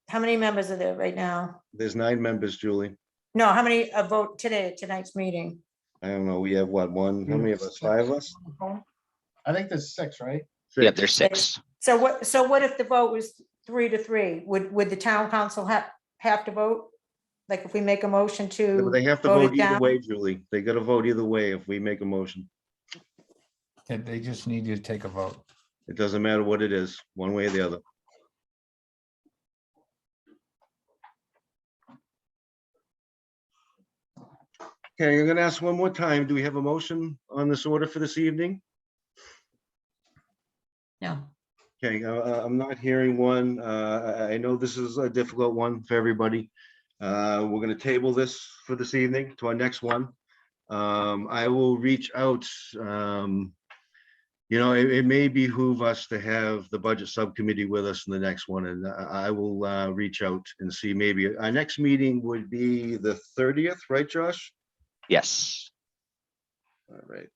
How many members are there right now? There's 9 members, Julie. No, how many vote today, tonight's meeting? I don't know, we have what, one, how many of us, 5 of us? I think there's 6, right? Yep, there's 6. So what if the vote was 3-3? Would the town council have to vote? Like if we make a motion Yeah, to but they have to vote vote it either down? way, Julie. They gotta vote either way if we make a motion. And they just need you to take a vote. It doesn't matter what it is, one way or the other. Okay, I'm gonna ask one more time. Do we have a motion on this order for this evening? no. Okay, I'm not hearing one. I know this is a difficult one for everybody. We're gonna table this for this evening to our next one. I will reach out, you know, it may behoove us to have the budget subcommittee with us in the next one, and I will reach out and see, maybe our next meeting would be the 30th, right, Josh? Yes. All right.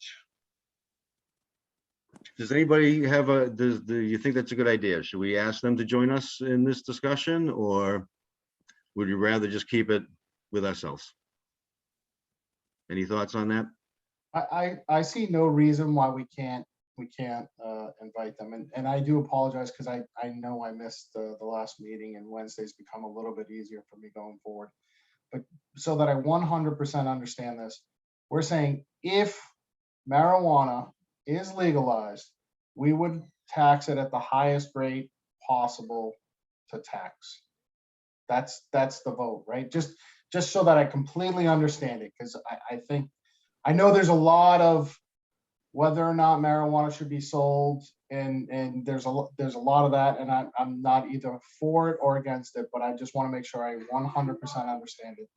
Does anybody have do you think that's a good idea? Should we ask them to join us in this discussion, or would you rather just keep it with ourselves? Any thoughts on that? I see no reason why we can't invite them. And I do apologize because I know I missed the last meeting, and Wednesday's become a little bit easier for me going forward. But so that I 100% understand this, we're saying if marijuana is legalized, we would tax it at the highest rate possible to tax. That's the vote, right? Just so that I completely understand it, because I know there's a lot of whether or not marijuana should be sold, and there's a lot of that, and I'm not either for it or against it, but I just want to make sure I 100% understand it.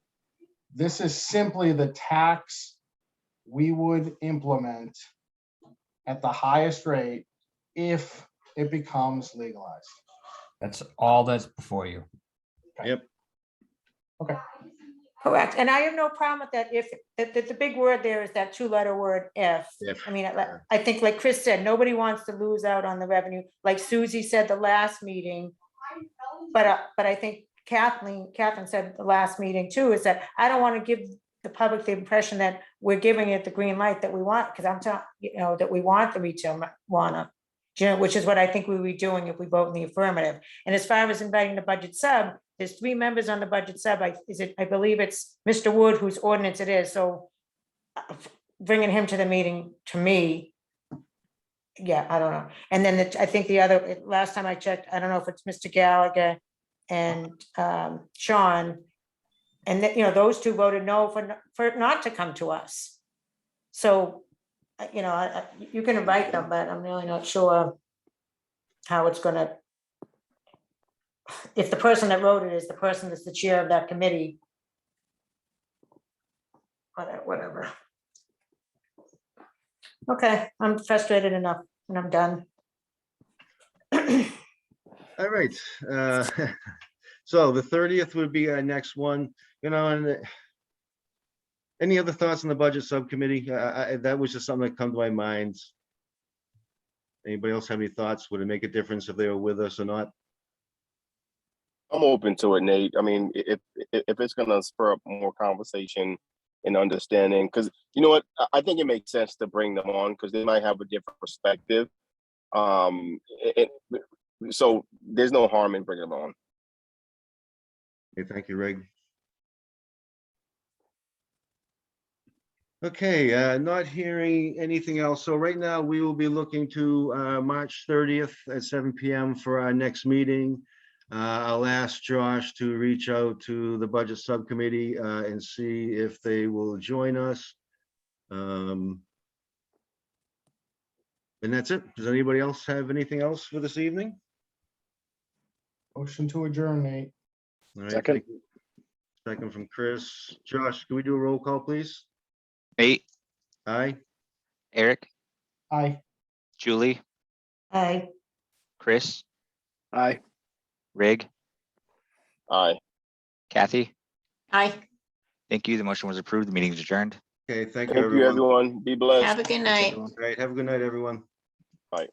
This is simply the tax we would implement at the highest rate if it becomes legalized. That's all that's before you. Yep. Okay. Correct. And I have no problem with that. If the big word there is that 2-letter word, if. If, I mean, yeah. I think like Chris said, nobody wants to lose out on the revenue. Like Susie said the last meeting. But I think Catherine said the last meeting too, is that I don't want to give the public the impression that we're giving it the green light that we want, because I'm telling, you know, that we want the retail marijuana, which is what I think we would be doing if we vote in the affirmative. And as far as inviting the budget sub, there's 3 members on the budget sub. I believe it's Mr. Wood, whose ordinance it is. So bringing him to the meeting, to me, yeah, I don't know. And then I think the other, last time I checked, I don't know if it's Mr. Gallagher and Sean. And that, you know, those 2 voted no for it not to come to us. So, you know, you can invite them, but I'm really not sure how it's gonna, if the person that wrote it is the person that's the chair of that committee. Whatever. Okay, I'm frustrated enough and I'm done. All right. So the 30th would be our next one, you know, and any other thoughts on the budget subcommittee? That was just something that come to my mind. Anybody else have any thoughts? Would it make a difference if they were with us or not? I'm open to it, Nate. I mean, if it's gonna spur up more conversation and understanding, because you know what, I think it makes sense to bring them on because they might have a different perspective. So there's no harm in bringing them on. Okay, thank you, Reg. Okay, not hearing anything else. So right now we will be looking to March 30th at 7 p.m. for our next meeting. I'll ask Josh to reach out to the budget subcommittee and see if they will join us. And that's it. Does anybody else have anything else for this evening? Motion to adjourn, Nate. All right, Second. thank you. Second from Chris. Josh, can we do a roll call, please? Nate, Aye. Eric, Aye. Julie, Aye. Chris, Aye. Rig, Aye. Kathy. Aye. Thank you. The motion was approved. The meeting is adjourned. Okay, thank you, Thank you, everyone. everyone. Be blessed. Have a good Thanks, night. everyone. All right, have a good night, everyone. Bye.